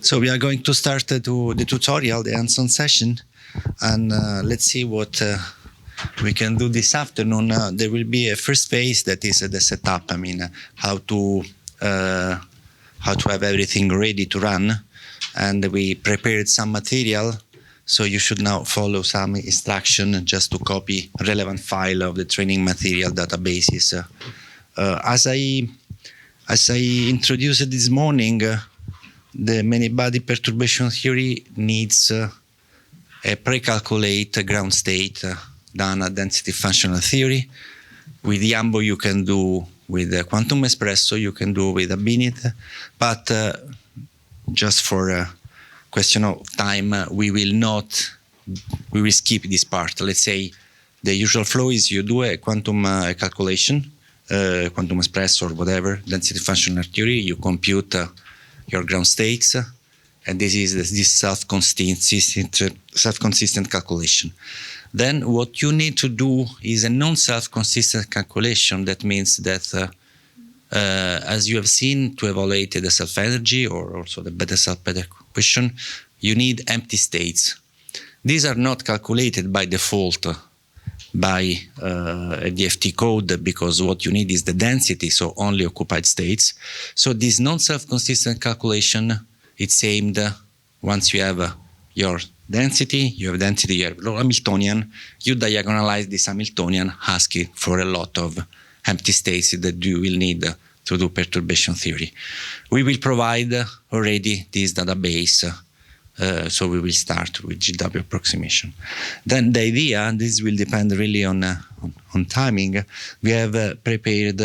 So we are going to start the tutorial, the hands-on session, and let's see what we can do this afternoon. There will be a first phase that is the setup. I mean, how to have everything ready to run, and we prepared some material. So you should now follow some instruction just to copy relevant file of the training material databases. As I introduced this morning, the many-body perturbation theory needs a pre-calculate ground state done at density functional theory. With Yambo, you can do with quantum espresso, you can do with a binit, but just for a question of time, we will skip this part. Let's say the usual flow is you do a quantum calculation, quantum espresso or whatever, density functional theory, you compute your ground states, and this is this self-consistent calculation. Then what you need to do is a non-self-consistent calculation. That means that as you have seen, to evaluate the self-energy or also the beta-self-beta equation, you need empty states. These are not calculated by default by a DFT code, because what you need is the density, so only occupied states. So this non-self-consistent calculation, it's aimed once you have your density, you have low Hamiltonian, you diagonalize this Hamiltonian, asking for a lot of empty states that you will need to do perturbation theory. We will provide already this database, so we will start with GW approximation. Then the idea, this will depend really on timing. We have prepared.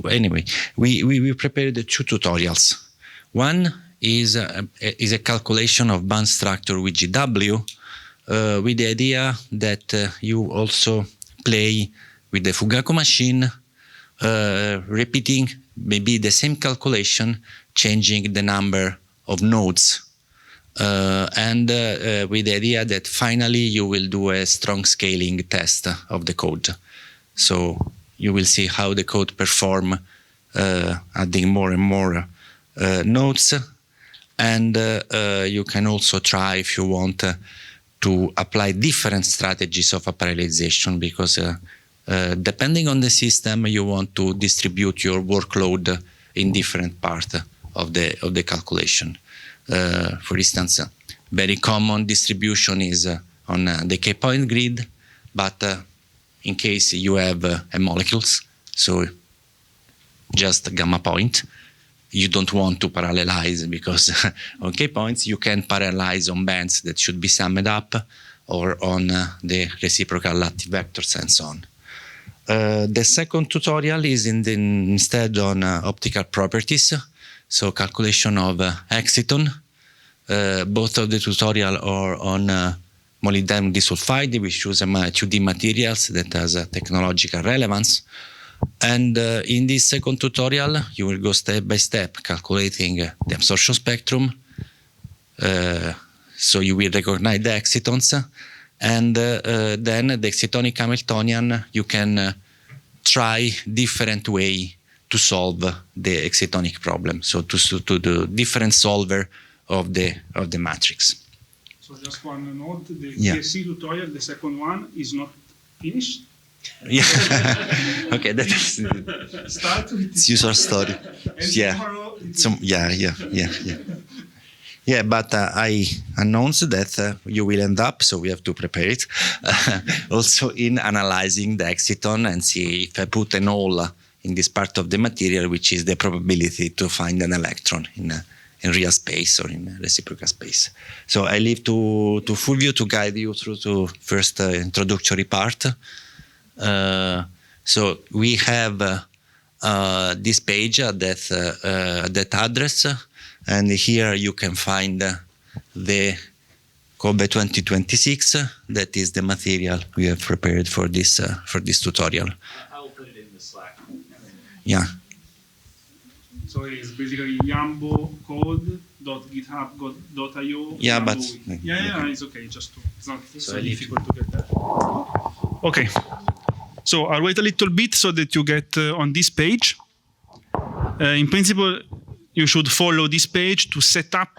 Anyway, we prepared two tutorials. One is a calculation of band structure with GW, with the idea that you also play with the Fugaku machine, repeating maybe the same calculation, changing the number of nodes, and with the idea that finally you will do a strong scaling test of the code. So you will see how the code perform, adding more and more nodes, and you can also try, if you want, to apply different strategies of parallelization, because depending on the system, you want to distribute your workload in different parts of the calculation. For instance, very common distribution is on the k-point grid, but in case you have molecules, so just gamma point, you don't want to parallelize, because on k-points you can parallelize on bands that should be summed up, or on the reciprocal lattice vectors and so on. The second tutorial is instead on optical properties, so calculation of exciton. Both of the tutorial are on molybdenum disulfide. We choose 2D materials that has a technological relevance. And in this second tutorial, you will go step by step calculating the absorption spectrum. So you will recognize the excitons, and then the excitonic Hamiltonian, you can try different way to solve the excitonic problem. So to the different solver of the matrix. So just one note: the DSC tutorial, the second one, is not finished. Yeah. Okay, that is Start with it's usual story. Yeah. Yeah, but I announced that you will end up, so we have to prepare it, also in analyzing the exciton and see if I put an hole in this part of the material, which is the probability to find an electron in real space or in reciprocal space. So I leave to Fulvio to guide you through to first introductory part. So we have this page at that address, and here you can find the COBE 2026. That is the material we have prepared for this tutorial. I will put it in the Slack. Yeah. So it's basically Yambo code.github.io. Yeah, but it's okay. It's not so difficult to get that. Okay. So I'll wait a little bit so that you get on this page. In principle, you should follow this page to set up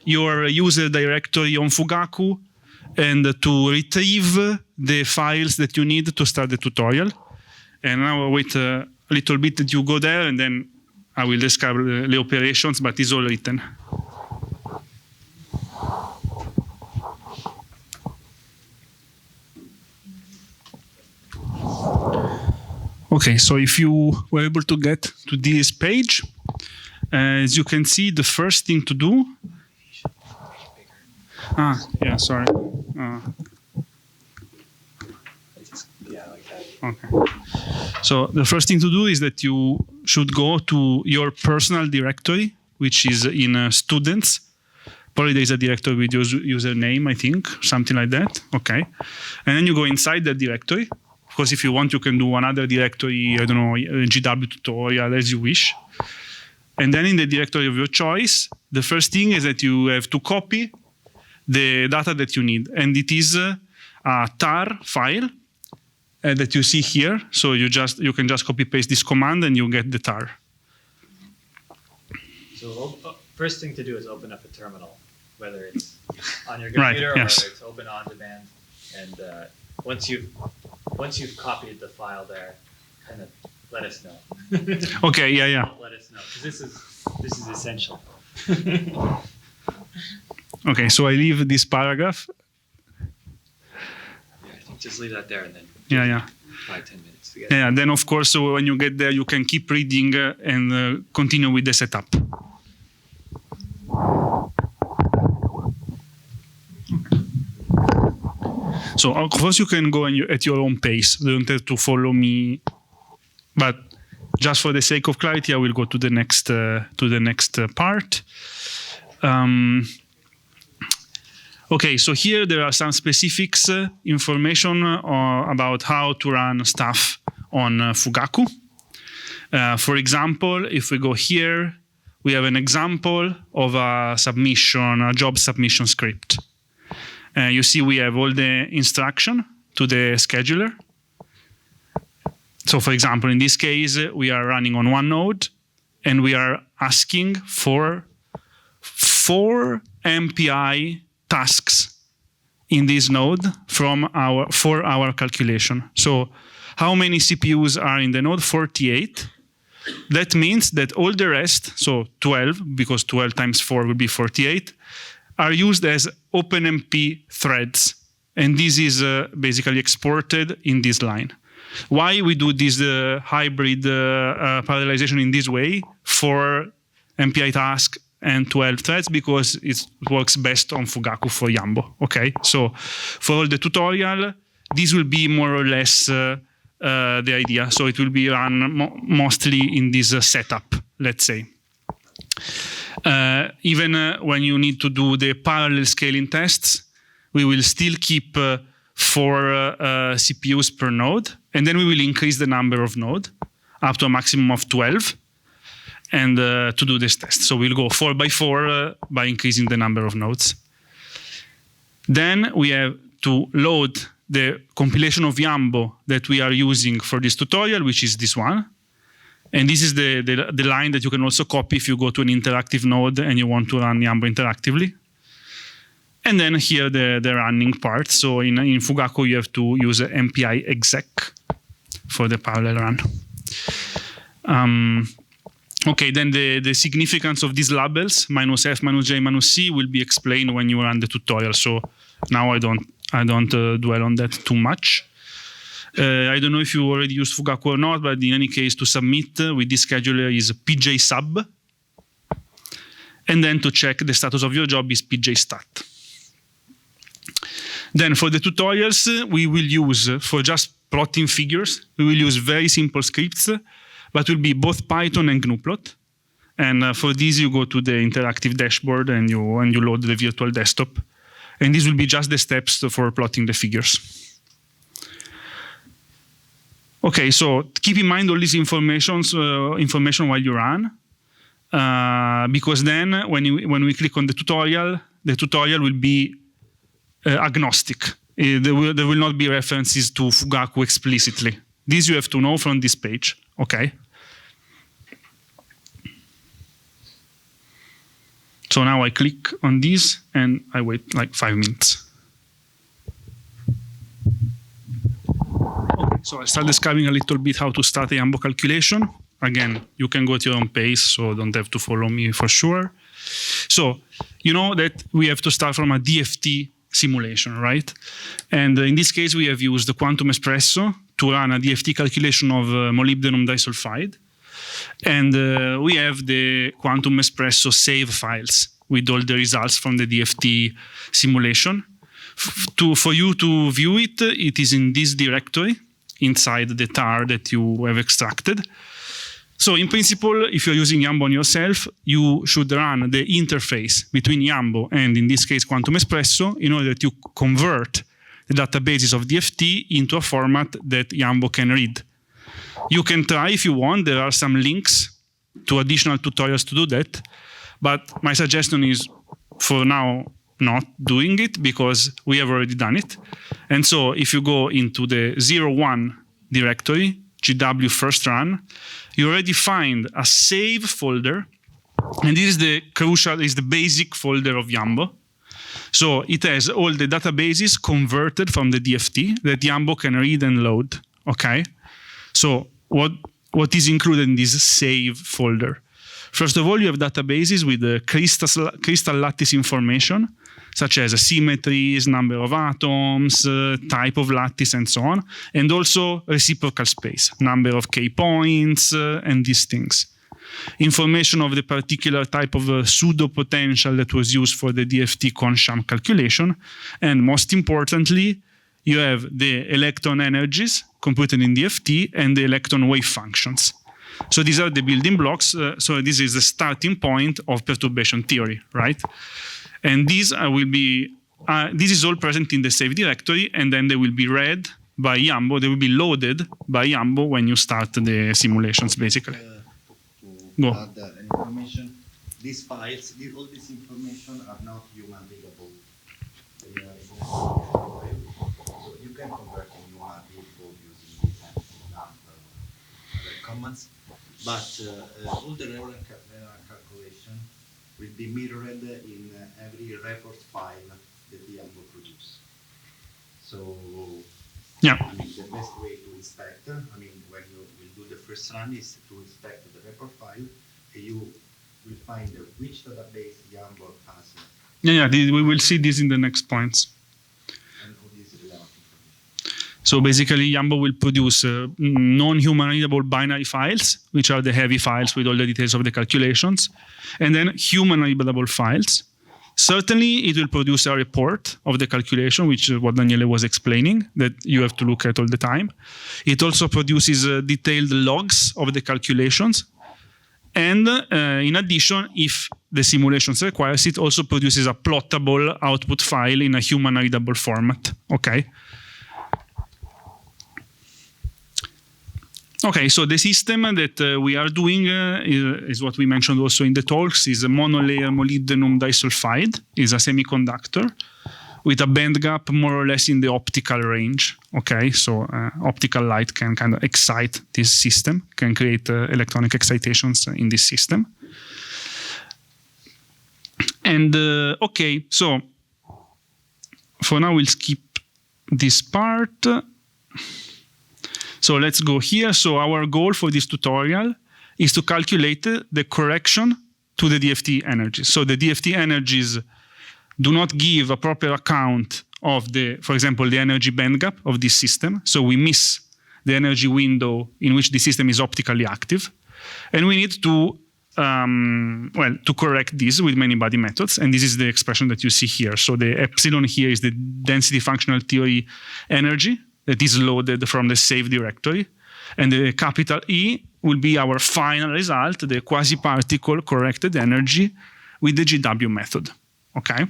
your user directory on Fugaku and to retrieve the files that you need to start the tutorial. And now I'll wait a little bit that you go there, and then I will describe the operations, but it's all written. Okay, so if you were able to get to this page, as you can see, the first thing to do. Yeah, sorry. Okay. So the first thing to do is that you should go to your personal directory, which is in students. Probably there is a directory with your username, I think, something like that. Okay. And then you go inside that directory. Of course, if you want, you can do another directory, I don't know, GW tutorial, as you wish. And then in the directory of your choice, the first thing is that you have to copy the data that you need. And it is a tar file that you see here. So you can just copy paste this command and you get the tar. So first thing to do is open up a terminal, whether it's on your computer or it's open on demand. And once you've copied the file there, kind of let us know. Okay, yeah. Let us know, because this is essential. Okay, so I leave this paragraph. Yeah, I think just leave that there and then 5-10 minutes to get Yeah, then of course, so when you get there, you can keep reading and continue with the setup. So of course you can go at your own pace. You don't have to follow me, but just for the sake of clarity, I will go to the next part. Okay, so here there are some specifics information about how to run stuff on Fugaku. For example, if we go here, we have an example of a job submission script. You see we have all the instruction to the scheduler. So for example, in this case, we are running on one node and we are asking for 4 MPI tasks in this node for our calculation. So how many CPUs are in the node? 48. That means that all the rest, so 12, because 12 times 4 will be 48, are used as OpenMP threads. And this is basically exported in this line. Why we do this hybrid parallelization in this way for MPI task and 12 threads? Because it works best on Fugaku for Yambo. Okay, so for the tutorial, this will be more or less the idea. So it will be run mostly in this setup, let's say. Even when you need to do the parallel scaling tests, we will still keep 4 CPUs per node, and then we will increase the number of nodes up to a maximum of 12, and to do this test. So we'll go 4 by 4 by increasing the number of nodes. Then we have to load the compilation of Yambo that we are using for this tutorial, which is this one. And this is the line that you can also copy if you go to an interactive node and you want to run Yambo interactively. And then here the running part. So in Fugaku, you have to use MPI exec for the parallel run. Okay, then the significance of these labels, -F, -J, -C, will be explained when you run the tutorial. So now I don't dwell on that too much. I don't know if you already used Fugaku or not, but in any case, to submit with this scheduler is pj sub. And then to check the status of your job is pj stat. Then for the tutorials, we will use, for just plotting figures, we will use very simple scripts, but will be both Python and GNU-plot. And for this, you go to the interactive dashboard and you load the virtual desktop. And this will be just the steps for plotting the figures. Okay, so keep in mind all these information while you run, because then when we click on the tutorial will be agnostic. There will not be references to Fugaku explicitly. This you have to know from this page. Okay. So now I click on this and I wait like 5 minutes. Okay, so I start describing a little bit how to start a Yambo calculation. Again, you can go at your own pace, so don't have to follow me for sure. So you know that we have to start from a DFT simulation, right? And in this case, we have used the Quantum Espresso to run a DFT calculation of molybdenum disulfide. And we have the Quantum Espresso save files with all the results from the DFT simulation. For you to view it, it is in this directory inside the tar that you have extracted. So in principle, if you're using Yambo on yourself, you should run the interface between Yambo and, in this case, Quantum Espresso in order to convert the databases of DFT into a format that Yambo can read. You can try if you want. There are some links to additional tutorials to do that. But my suggestion is, for now, not doing it because we have already done it. And so if you go into the 01 directory, GW first run, you already find a save folder. And this is the crucial, is the basic folder of Yambo. So it has all the databases converted from the DFT that Yambo can read and load. Okay. So what is included in this save folder? First of all, you have databases with the crystal lattice information, such as symmetries, number of atoms, type of lattice, and so on, and also reciprocal space, number of K points, and these things. Information of the particular type of pseudo potential that was used for the DFT Consham calculation, and most importantly, you have the electron energies computed in DFT and the electron wave functions. So these are the building blocks. So this is the starting point of perturbation theory, right? And these will be, this is all present in the save directory, and then they will be read by Yambo. They will be loaded by Yambo when you start the simulations, basically. To add information, these files, all this information are not human readable. They are so you can convert in human readable using these other commands, but all the relevant calculation will be mirrored in every report file that the Yambo produce. So, yeah. I mean, the best way to inspect, I mean, when you will do the first run is to inspect the report file, and you will find which database Yambo has. Yeah, we will see this in the next points. And all these relevant information. So basically, Yambo will produce non-human readable binary files, which are the heavy files with all the details of the calculations, and then human readable files. Certainly, it will produce a report of the calculation, which is what Daniele was explaining, that you have to look at all the time. It also produces detailed logs of the calculations. And in addition, if the simulations requires it, also produces a plottable output file in a human readable format. Okay. Okay, so the system that we are doing is what we mentioned also in the talks, is a monolayer molybdenum disulfide, is a semiconductor with a band gap more or less in the optical range. Okay, so optical light can kind of excite this system, can create electronic excitations in this system. And okay, so for now we'll skip this part. So let's go here. So our goal for this tutorial is to calculate the correction to the DFT energies. So the DFT energies do not give a proper account of the, for example, the energy band gap of this system. So we miss the energy window in which the system is optically active. And we need to, to correct this with many-body methods. And this is the expression that you see here. So the epsilon here is the density functional theory energy that is loaded from the save directory. And the capital E will be our final result, the quasi-particle corrected energy with the GW method. Okay?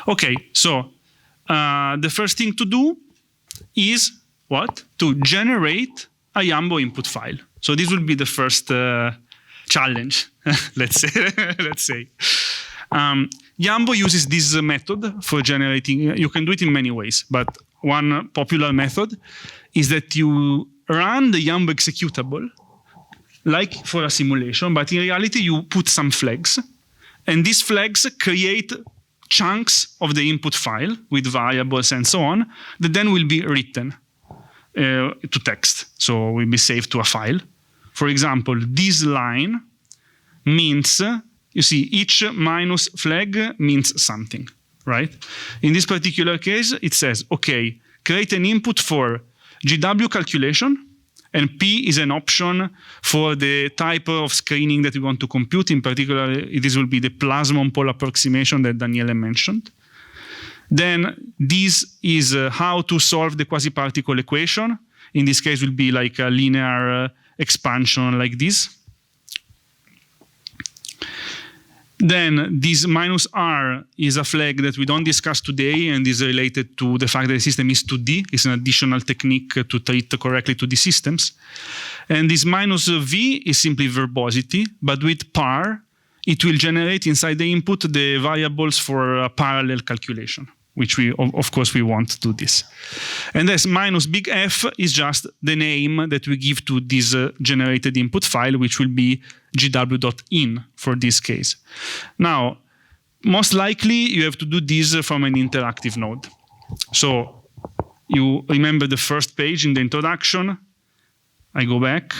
Okay, so the first thing to do is what? To generate a Yambo input file. So this will be the first challenge, let's say. Yambo uses this method for generating. You can do it in many ways, but one popular method is that you run the Yambo executable like for a simulation, but in reality you put some flags, and these flags create chunks of the input file with variables and so on that then will be written to text, so will be saved to a file. For example, this line means, you see, each minus flag means something, right? In this particular case, it says, okay, create an input for GW calculation, and P is an option for the type of screening that we want to compute. In particular, this will be the plasmon pole approximation that Daniele mentioned. Then this is how to solve the quasi-particle equation. In this case, will be like a linear expansion like this. Then this minus R is a flag that we don't discuss today and is related to the fact that the system is 2D. It's an additional technique to treat correctly 2D systems. And this minus V is simply verbosity, but with par, it will generate inside the input the variables for a parallel calculation, which we, of course, we want to do this. And this minus big F is just the name that we give to this generated input file, which will be gw.in for this case. Now, most likely you have to do this from an interactive node. So you remember the first page in the introduction. I go back.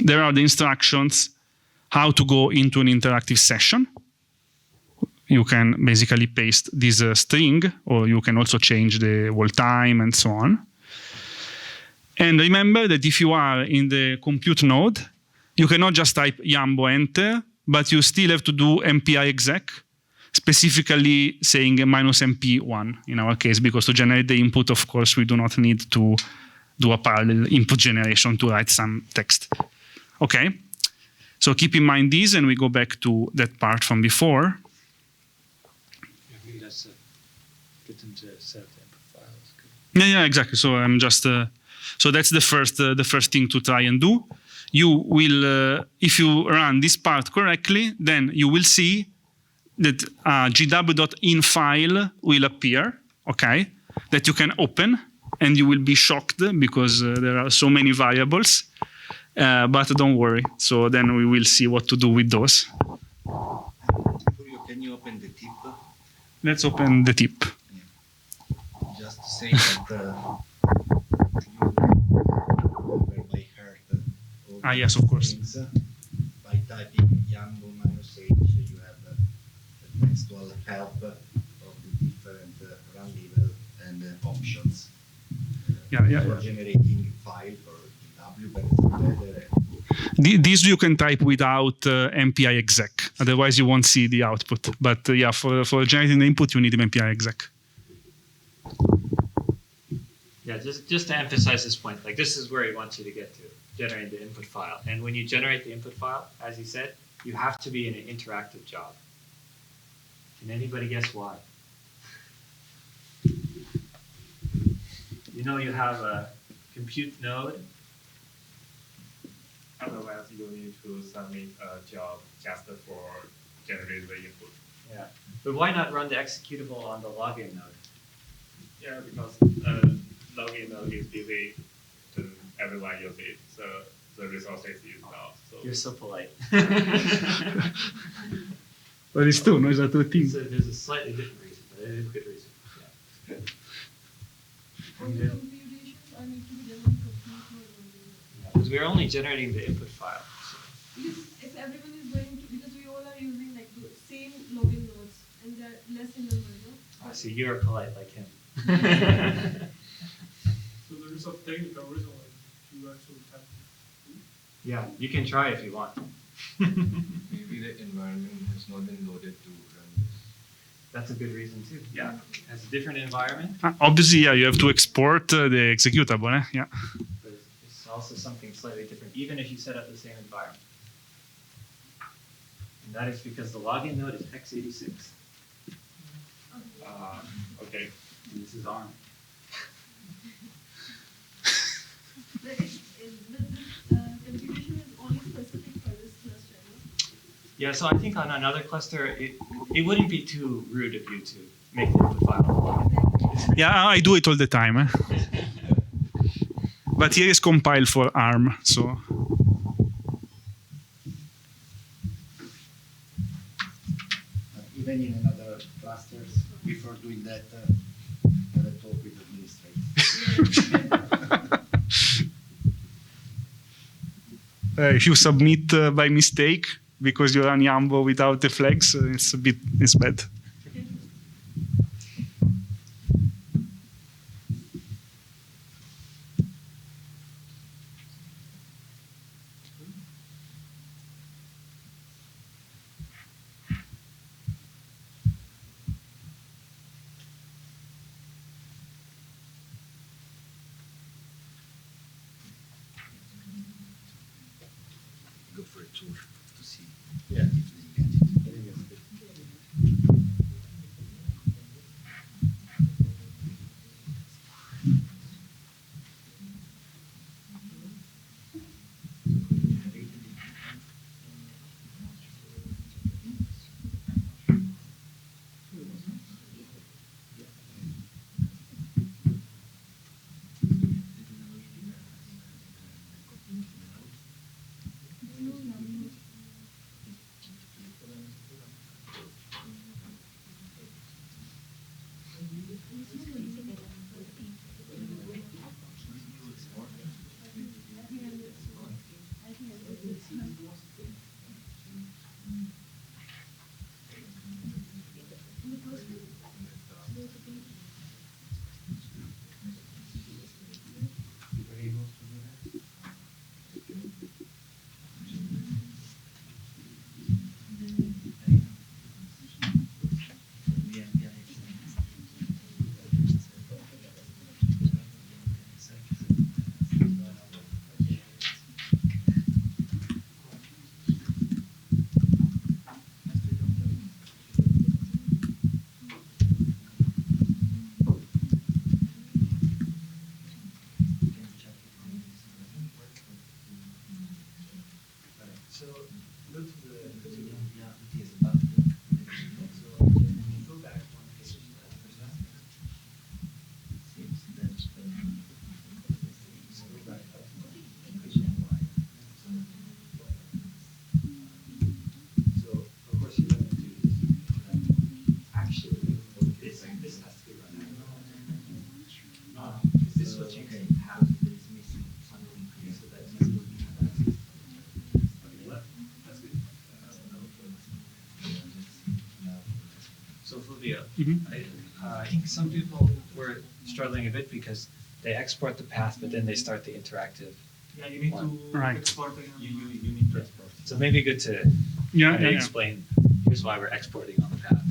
There are the instructions how to go into an interactive session. You can basically paste this string, or you can also change the hold time and so on. And remember that if you are in the compute node, you cannot just type Yambo enter, but you still have to do MPI exec, specifically saying minus MP1 in our case, because to generate the input, of course, we do not need to do a parallel input generation to write some text. Okay, so keep in mind this, and we go back to that part from before. Get them to set up the input files. Yeah, exactly. So I'm just so that's the first thing to try and do. You will, if you run this part correctly, then you will see that gw.in file will appear. Okay, that you can open, and you will be shocked because there are so many variables. But don't worry. So then we will see what to do with those. Fulvio, can you open the tip? Let's open the tip. Just to say that you remember by heart all Yes, of course. things. By typing Yambo -H, you have the textual help of the different run level and options for generating file for GW, but it's better. This you can type without MPI exec. Otherwise, you won't see the output. But yeah, for generating the input, you need MPI exec. Yeah, just to emphasize this point, like this is where he wants you to get to, generate the input file. And when you generate the input file, as he said, you have to be in an interactive job. Can anybody guess why? You know you have a compute node. Otherwise, you need to submit a job just for generate the input. Yeah, but why not run the executable on the login node? Yeah, because login node is busy and everyone uses it, so the resources is not. So You're so polite. But it's two, no? It's a two things. So there's a slightly different reason, but it is a good reason. Yeah. For the computations, I need to be done on compute node only. Because we're only generating the input file. So. Because if everyone is going to, because we all are using like the same login nodes, and they're less in number, no? I see you're polite like him. So there is a technical reason why you actually have to. Yeah, you can try if you want. Maybe the environment has not been loaded to run this. That's a good reason too. Yeah, it has a different environment, Obviously, yeah, you have to export the executable. Yeah. but it's also something slightly different, even if you set up the same environment. And that is because the login node is x86. okay. And this is ARM. Computation is only specific for this cluster, no? Yeah, so I think on another cluster, it wouldn't be too rude of you to make the input file on the login. Yeah, I do it all the time. But here is compiled for ARM, so. even in another clusters, before doing that, have a talk with administrators. If you submit by mistake because you run Yambo without the flags, it's bad. Go for a tour to see Yeah. if they get it. So go to the go back one page. So go back up. So of course you want to do this. Actually, this has to be run. This is what you can have. So that you can have access. That's good. So Fulvio, I think some people were struggling a bit because they export the path, but then they start the interactive. Yeah, you need to Right. export again. You need to export. So maybe good to explain. Here's why we're exporting on the path.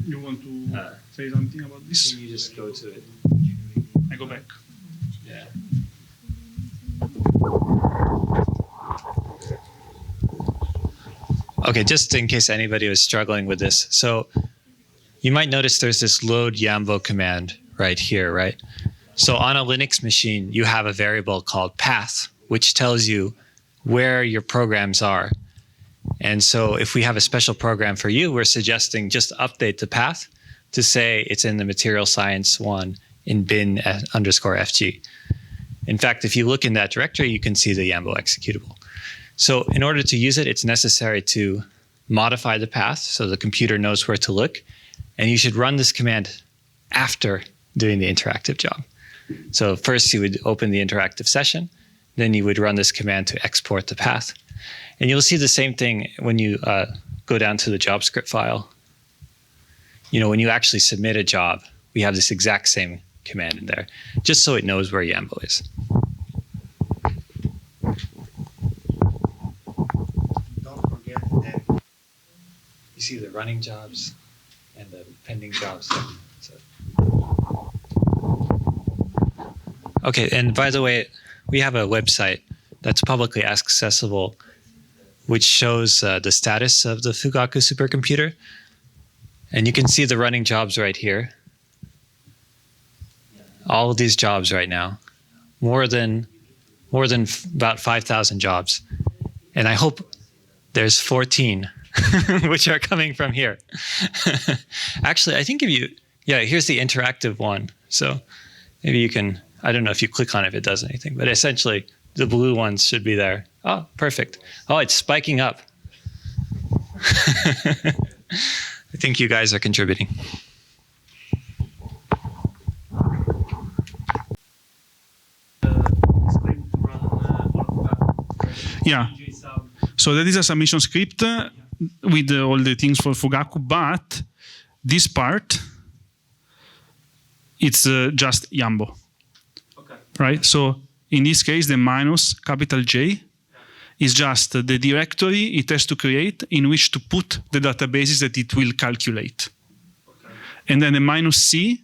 You want to say something about this? Can you just go to it? I go back. Yeah. Okay, just in case anybody was struggling with this. So you might notice there's this load Yambo command right here, right? So on a Linux machine, you have a variable called path, which tells you where your programs are. And so if we have a special program for you, we're suggesting just update the path to say it's in the material science one in bin_fg. In fact, if you look in that directory, you can see the Yambo executable. So in order to use it, it's necessary to modify the path so the computer knows where to look. And you should run this command after doing the interactive job. So first you would open the interactive session, then you would run this command to export the path. And you'll see the same thing when you go down to the JavaScript file. You know, when you actually submit a job, we have this exact same command in there, just so it knows where Yambo is. Don't forget that You see the running jobs and the pending jobs. So. Okay, and by the way, we have a website that's publicly accessible, which shows the status of the Fugaku supercomputer. And you can see the running jobs right here. All of these jobs right now, more than about 5,000 jobs. And I hope there's 14 which are coming from here. Actually, I think here's the interactive one. So maybe you can, I don't know if you click on it if it does anything, but essentially the blue ones should be there. Oh, perfect. Oh, it's spiking up. I think you guys are contributing. Yeah. So that is a submission script with all the things for Fugaku, but this part, it's just Yambo. Okay. Right? So in this case, the minus capital J is just the directory it has to create in which to put the databases that it will calculate. Okay. And then the minus C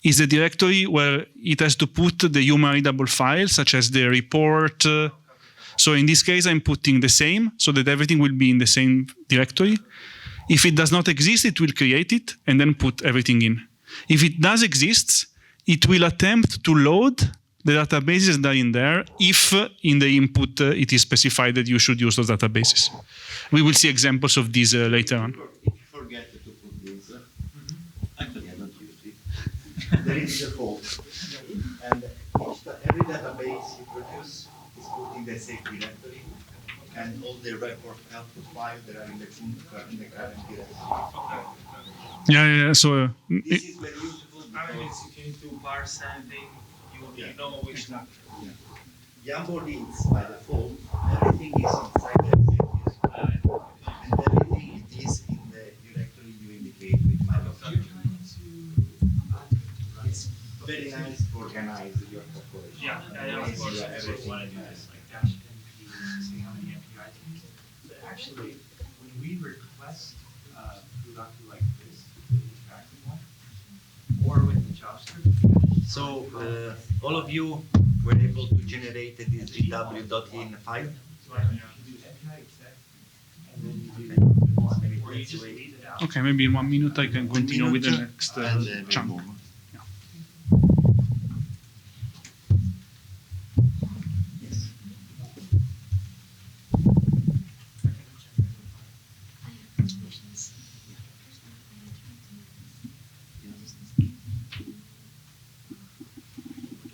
is the directory where it has to put the human readable files, such as the report. So in this case, I'm putting the same so that everything will be in the same directory. If it does not exist, it will create it and then put everything in. If it does exist, it will attempt to load the databases that are in there if in the input it is specified that you should use those databases. We will see examples of these later on. If you forget to put this, actually I don't use it, there is default. And every database you produce is put in the same directory, and all the report output files that are in the current directory. Yeah. So This is very useful I mean, because if you need to parse anything, you know which Yambo reads by default, everything is inside the executives, and everything it is in the directory you indicate with minus Q. It's very nice to organize your calculation. Yeah, of course. Everything Want to do nice. this like dash NP, see how many MPIs we use. But actually, when we request Fugaku like this, the interactive one, or with the JavaScript. So all of you were able to generate this GW.in file. So I can do MPI exec, and then you do one, or you just read it out. okay, maybe in 1 minute I can continue with the next and chunk. remove. Yes.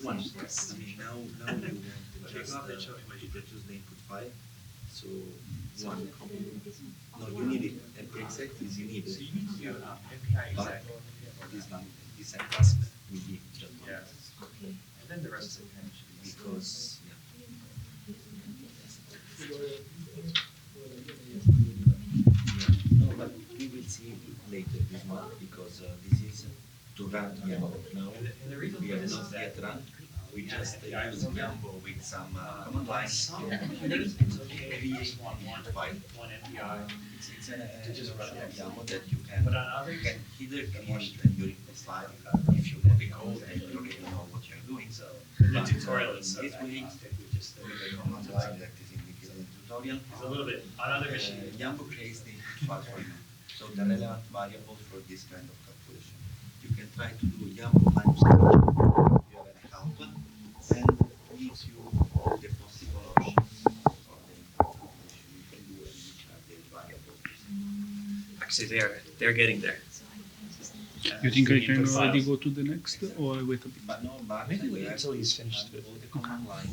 One. I mean, now you want to just the input file. So one. No, you need it. MP exec is you need it. So you need to do MPI But exec. this task will be just one. Yeah. And then the rest of it kind of should be. Because no, but we will see later this one because this is to run Yambo. Now And the reason we for have this not is that yet run. We just use Yambo with some lines to it's okay create one file. MPI. It's an just run Yambo that you can But on others, either create your input file if you have a code and you already know what you're doing. So the tutorial is so this way agnostic, we just with the command line that is indicated in the tutorial. it's a little bit on other machines. Yambo creates the input file for you. So the relevant variables for this kind of calculation. You can try to do Yambo minus you have an help and gives you the possible options for the calculation you can do and which are the variables. Actually, they're getting there. You think I can Input already files. go to the next, or I wait a bit? But no, but Maybe wait you have until he's to finished have it. all the command line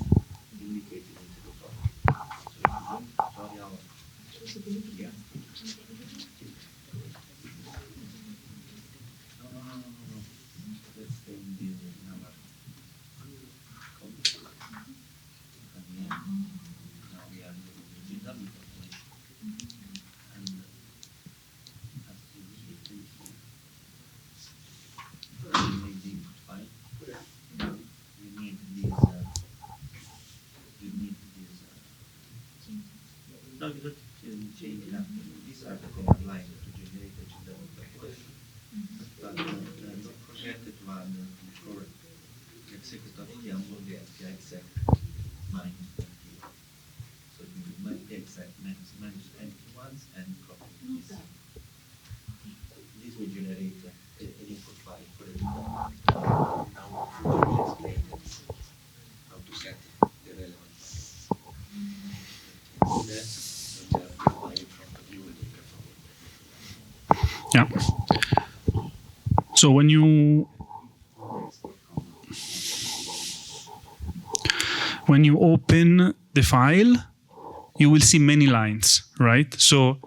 indicated in the tutorial. So if you go to tutorial, yeah. No. Let's stay in this number. And then, now we are doing the GW calculation. And as you see, we need the input file. We need this. No, you don't change it. These are the command lines to generate the GW calculation. But don't forget that one before executing Yambo, the MPI exec minus MPI. So you make the exec minus empty ones and copy this. This will generate an input file for the now we will explain how to set the relevant file. Then you have the file in front of you and you can follow. Yeah. So when you open the file, you will see many lines, right? So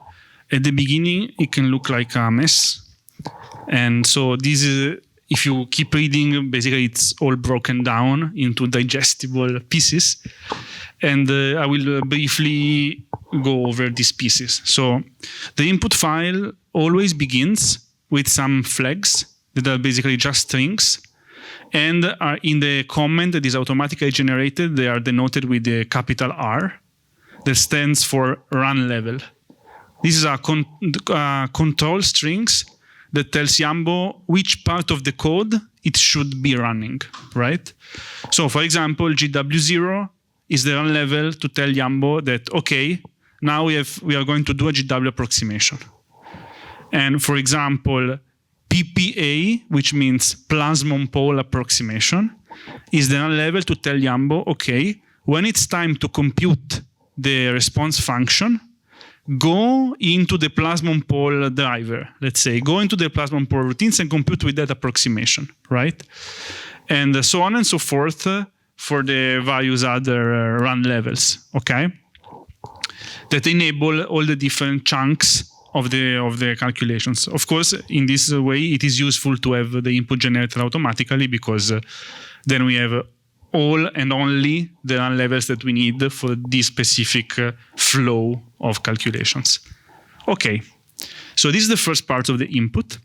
at the beginning, it can look like a mess. And so this is, if you keep reading, basically it's all broken down into digestible pieces. And I will briefly go over these pieces. So the input file always begins with some flags that are basically just strings. And are in the comment that is automatically generated, they are denoted with the capital R that stands for run level. This is a control strings that tells Yambo which part of the code it should be running, right? So for example, GW0 is the run level to tell Yambo that, okay, now we are going to do a GW approximation. And for example, PPA, which means plasmon pole approximation, is the run level to tell Yambo, okay, when it's time to compute the response function, go into the plasmon pole driver, let's say, go into the plasmon pole routines and compute with that approximation, right? And so on and so forth for the various other run levels, okay? That enable all the different chunks of the calculations. Of course, in this way, it is useful to have the input generated automatically because then we have all and only the run levels that we need for this specific flow of calculations. Okay, so this is the first part of the input.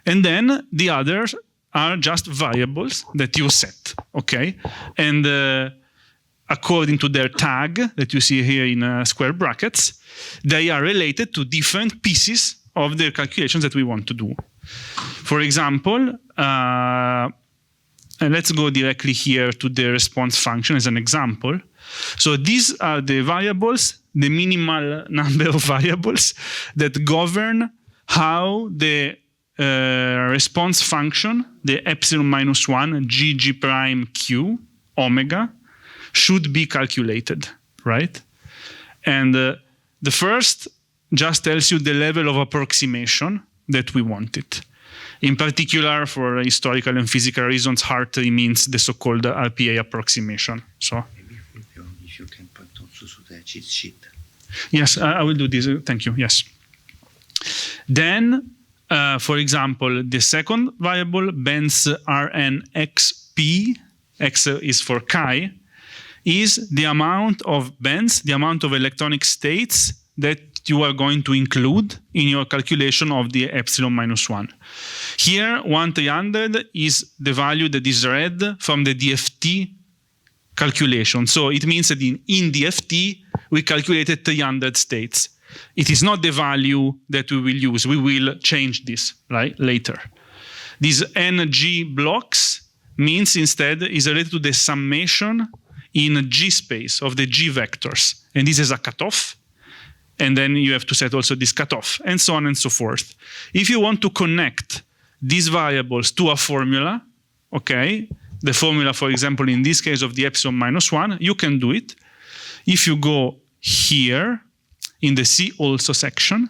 And then the others are just variables that you set, okay? And according to their tag that you see here in square brackets, they are related to different pieces of the calculations that we want to do. For example, and let's go directly here to the response function as an example. So these are the variables, the minimal number of variables that govern how the response function, the epsilon minus 1 GG prime Q omega, should be calculated, right? And the first just tells you the level of approximation that we wanted. In particular, for historical and physical reasons, Hartree means the so-called RPA approximation. So, maybe if you can point also to the cheat sheet. Yes, I will do this. Thank you. Yes. Then, for example, the second variable, Benz RNXP, X is for chi, is the amount of bands, the amount of electronic states that you are going to include in your calculation of the epsilon minus 1. Here, 1300 is the value that is read from the DFT calculation. So it means that in DFT, we calculated 300 states. It is not the value that we will use. We will change this right, later. These NG blocks means instead is related to the summation in G space of the G vectors. And this is a cutoff. And then you have to set also this cutoff, and so on and so forth. If you want to connect these variables to a formula, okay, the formula, for example, in this case of the epsilon minus 1, you can do it. If you go here in the See Also section,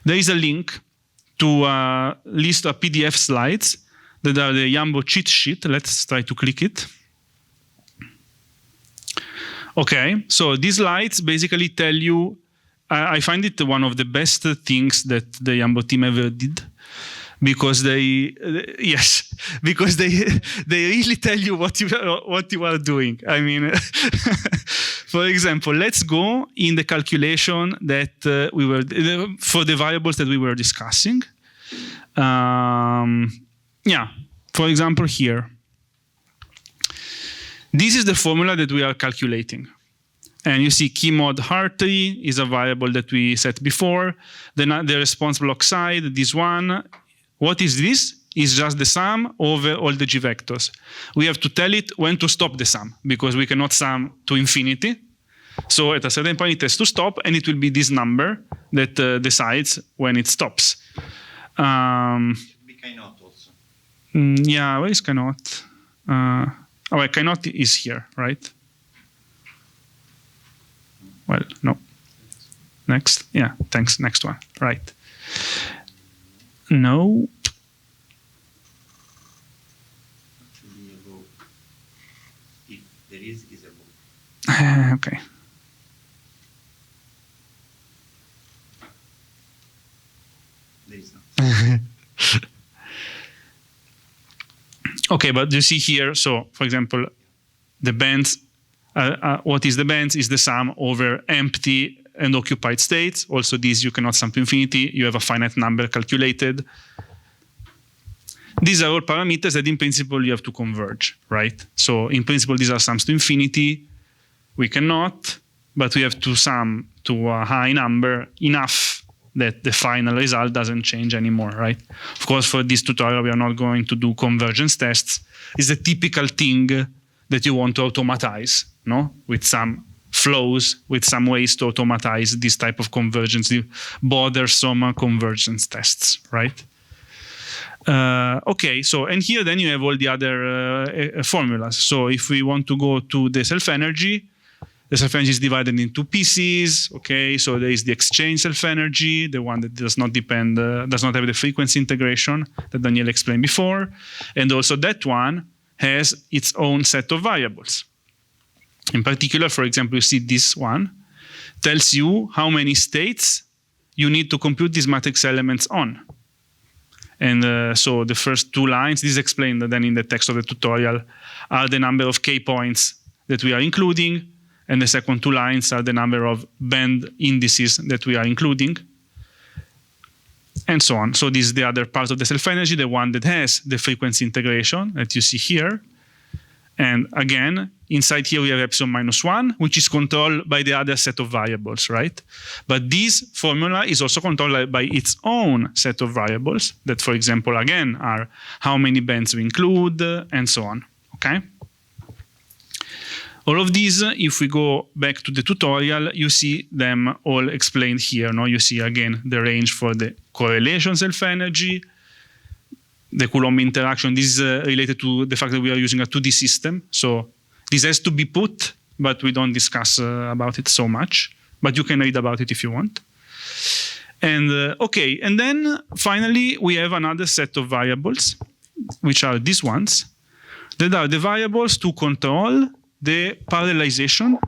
there is a link to a list of PDF slides that are the Yambo cheat sheet. Let's try to click it. Okay, so these slides basically tell you, I find it one of the best things that the Yambo team ever did, because they really tell you what you are doing. I mean, for example, let's go in the calculation that we were for the variables that we were discussing. Yeah, for example, here. This is the formula that we are calculating. And you see key mod Hartree is a variable that we set before. Then the response block side, this one. What is this? It's just the sum over all the G vectors. We have to tell it when to stop the sum, because we cannot sum to infinity. So at a certain point it has to stop, and it will be this number that decides when it stops. Should be cannot also. Yeah, where is cannot? Oh, cannot is here, right? Well, no. Next. Yeah, thanks. Next one. Right. No. Actually, above. If there is above. Okay. Okay, but you see here, so for example, the bands, what is the bands is the sum over empty and occupied states. Also these you cannot sum to infinity, you have a finite number calculated. These are all parameters that in principle you have to converge, right? So in principle these are sums to infinity, we cannot, but we have to sum to a high number enough that the final result doesn't change anymore, right? Of course, for this tutorial, we are not going to do convergence tests. It's a typical thing that you want to automatize, no? With some flows, with some ways to automatize this type of convergence, the bothersome convergence tests, right? Okay, so, and here then you have all the other formulas. So if we want to go to the self-energy, the self-energy is divided into pieces, okay? So there is the exchange self-energy, the one that does not depend, does not have the frequency integration that Daniele explained before. And also that one has its own set of variables. In particular, for example, you see this one tells you how many states you need to compute these matrix elements on. And so the first two lines, this is explained then in the text of the tutorial, are the number of k points that we are including. And the second two lines are the number of band indices that we are including, and so on. So this is the other part of the self-energy, the one that has the frequency integration that you see here. And again, inside here we have epsilon minus 1, which is controlled by the other set of variables, right? But this formula is also controlled by its own set of variables that, for example, again, are how many bands we include, and so on, okay? All of these, if we go back to the tutorial, you see them all explained here. No? You see again the range for the correlation self-energy, the Coulomb interaction. This is related to the fact that we are using a 2D system. So this has to be put, but we don't discuss about it so much. But you can read about it if you want. And okay, and then finally we have another set of variables, which are these ones, that are the variables to control the parallelization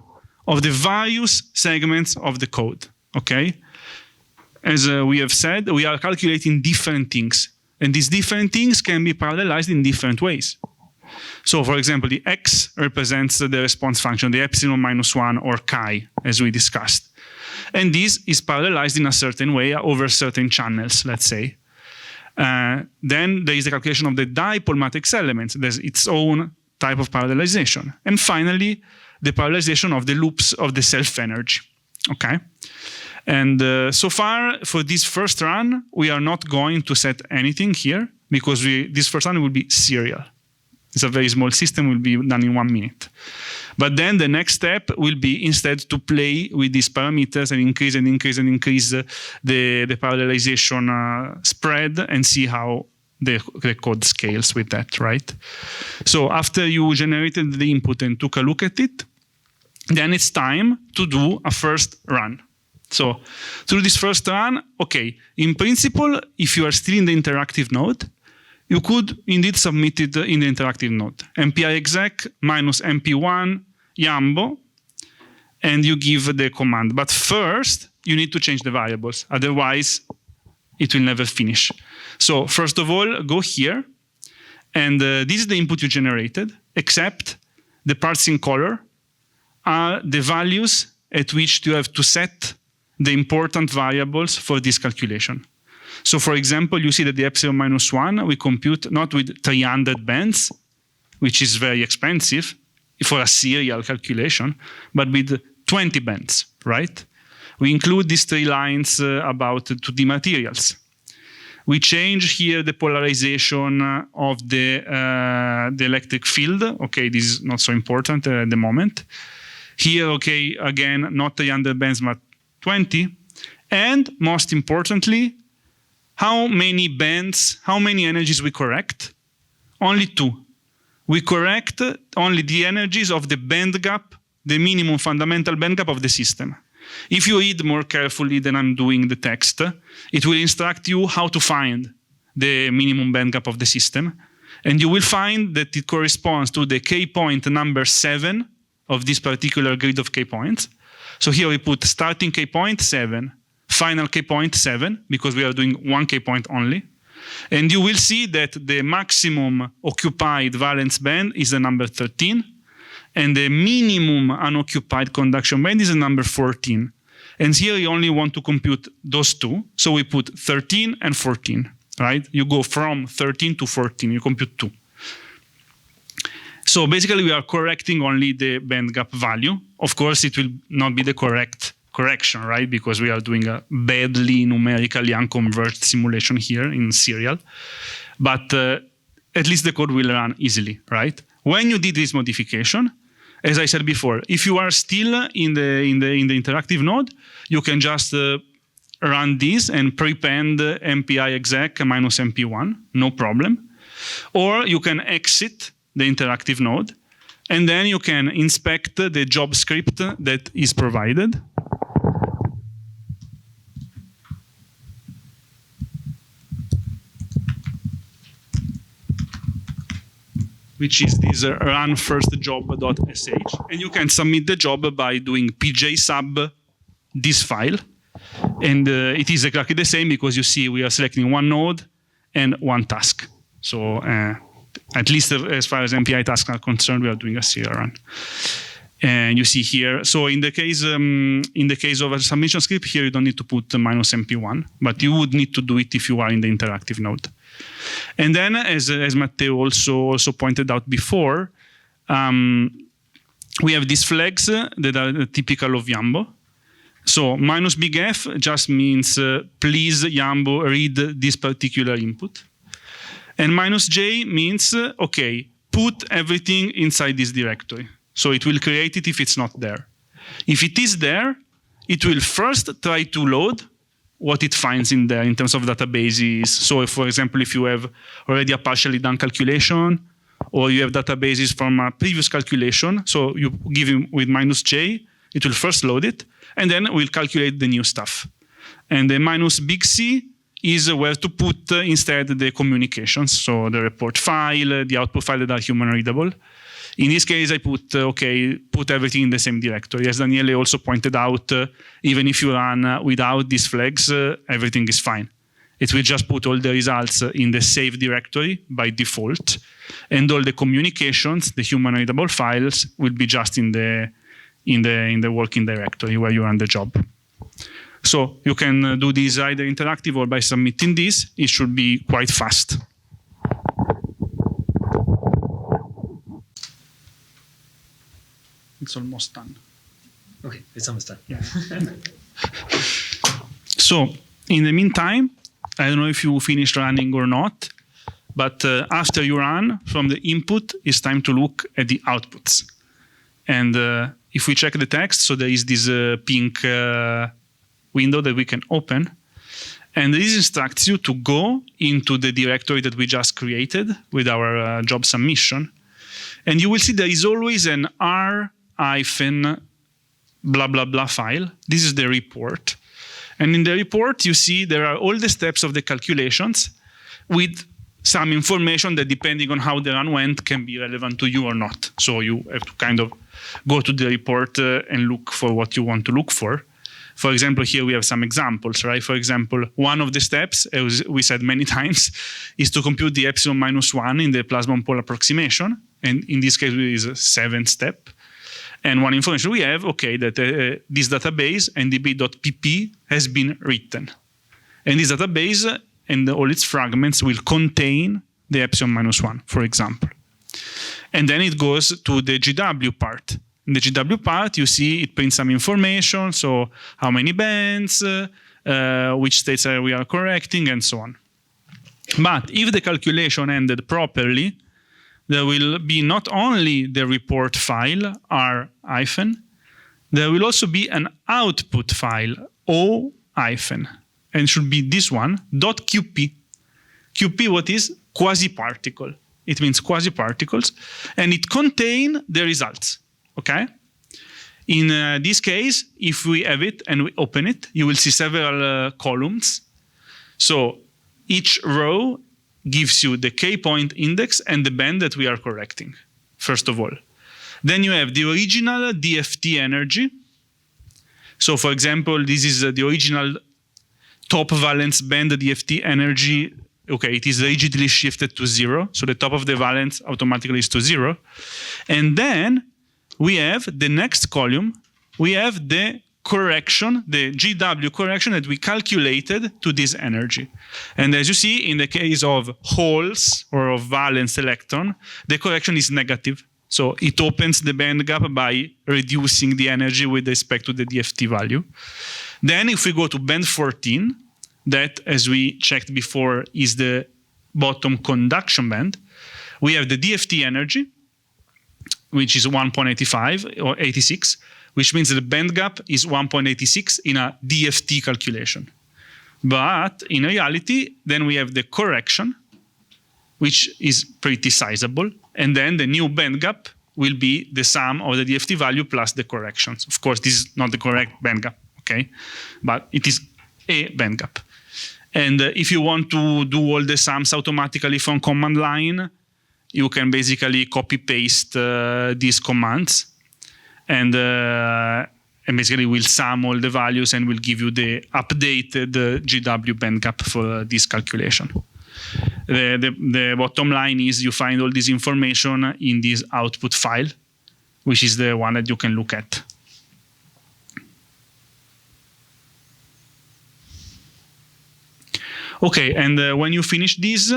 of the various segments of the code, okay? As we have said, we are calculating different things, and these different things can be parallelized in different ways. So, for example, the x represents the response function, the epsilon minus 1 or chi, as we discussed. And this is parallelized in a certain way over certain channels, let's say. Then there is the calculation of the dipole matrix elements. There's its own type of parallelization. And finally, the parallelization of the loops of the self-energy, okay? And so far, for this first run, we are not going to set anything here because this first run will be serial. It's a very small system, will be done in 1 minute. But then the next step will be instead to play with these parameters and increase and increase and increase the parallelization spread and see how the code scales with that, right? So after you generated the input and took a look at it, then it's time to do a first run. So to do this first run, okay, in principle, if you are still in the interactive node, you could indeed submit it in the interactive node. MPI exec minus MP1 Yambo, and you give the command. But first, you need to change the variables. Otherwise, it will never finish. So first of all, go here, and this is the input you generated, except the parts in color are the values at which you have to set the important variables for this calculation. So for example, you see that the epsilon minus 1, we compute not with 300 bands, which is very expensive for a serial calculation, but with 20 bands, right? We include these 3 lines about 2D materials. We change here the polarization of the electric field. Okay, this is not so important at the moment. Here, okay, again, not 300 bands, but 20. And most importantly, how many bands, how many energies we correct? Only 2. We correct only the energies of the band gap, the minimum fundamental band gap of the system. If you read more carefully than I'm doing the text, it will instruct you how to find the minimum band gap of the system. And you will find that it corresponds to the k point number 7 of this particular grid of k points. So here we put starting k point 7, final k point 7, because we are doing 1 k point only. And you will see that the maximum occupied valence band is the number 13, and the minimum unoccupied conduction band is the number 14. And here you only want to compute those two, so we put 13 and 14, right? You go from 13 to 14, you compute 2. So basically we are correcting only the band gap value. Of course, it will not be the correct correction, right? Because we are doing a badly numerically unconverged simulation here in serial. But at least the code will run easily, right? When you did this modification, as I said before, if you are still in the interactive node, you can just run this and prepend MPI exec minus MP1, no problem. Or you can exit the interactive node, and then you can inspect the job script that is provided. Which is this run first job.sh, and you can submit the job by doing pj sub this file, and it is exactly the same because you see we are selecting one node and one task. So at least as far as MPI tasks are concerned, we are doing a serial run. And you see here, so in the case of a submission script, here you don't need to put minus MP1, but you would need to do it if you are in the interactive node. And then, as Matteo also pointed out before, we have these flags that are typical of Yambo. So minus big F just means please Yambo read this particular input. And minus J means, okay, put everything inside this directory. So it will create it if it's not there. If it is there, it will first try to load what it finds in there in terms of databases. So if, for example, if you have already a partially done calculation, or you have databases from a previous calculation, so you give him with minus J, it will first load it, and then we'll calculate the new stuff. And the minus big C is where to put instead the communications, so the report file, the output file that are human readable. In this case, I put, okay, put everything in the same directory. As Daniele also pointed out, even if you run without these flags, everything is fine. It will just put all the results in the save directory by default, and all the communications, the human readable files, will be just in the working directory where you run the job. So you can do this either interactive or by submitting this. It should be quite fast. It's almost done. Okay, it's almost done. Yeah. So in the meantime, I don't know if you finished running or not, but after you run from the input, it's time to look at the outputs. And if we check the text, so there is this pink window that we can open. And this instructs you to go into the directory that we just created with our job submission. And you will see there is always an R-blah, blah, blah file. This is the report. And in the report, you see there are all the steps of the calculations with some information that, depending on how the run went, can be relevant to you or not. So you have to kind of go to the report and look for what you want to look for. For example, here we have some examples, right? For example, one of the steps, as we said many times, is to compute the epsilon minus 1 in the plasmon pole approximation. And in this case, it is a 7th step. And one information we have, okay, that this database, ndb.pp, has been written. And this database and all its fragments will contain the epsilon minus 1, for example. And then it goes to the GW part. In the GW part, you see it prints some information, so how many bands, which states we are correcting, and so on. But if the calculation ended properly, there will be not only the report file, R-, there will also be an output file, O-, and should be this one, .qp. QP, what is? Quasi-particle. It means quasi-particles, and it contains the results, okay? In this case, if we have it and we open it, you will see several columns. So each row gives you the k-point index and the band that we are correcting, first of all. Then you have the original DFT energy. So for example, this is the original top valence band DFT energy okay, it is rigidly shifted to 0. So the top of the valence automatically is to 0. And then we have the next column, we have the correction, the GW correction that we calculated to this energy. And as you see, in the case of holes or of valence electron, the correction is negative. So it opens the band gap by reducing the energy with respect to the DFT value. Then if we go to band 14, that, as we checked before, is the bottom conduction band, we have the DFT energy, which is 1.85 or 86, which means that the band gap is 1.86 in a DFT calculation. But in reality, then we have the correction, which is pretty sizable, and then the new band gap will be the sum of the DFT value plus the corrections. Of course, this is not the correct band gap, okay? But it is a band gap. And if you want to do all the sums automatically from command line, you can basically copy-paste these commands, and basically we'll sum all the values and we'll give you the updated GW band gap for this calculation. The bottom line is you find all this information in this output file, which is the one that you can look at. Okay, and when you finish this,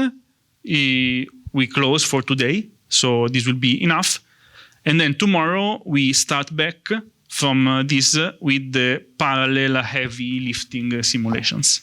we close for today. So this will be enough. And then tomorrow we start back from this with the parallel heavy lifting simulations.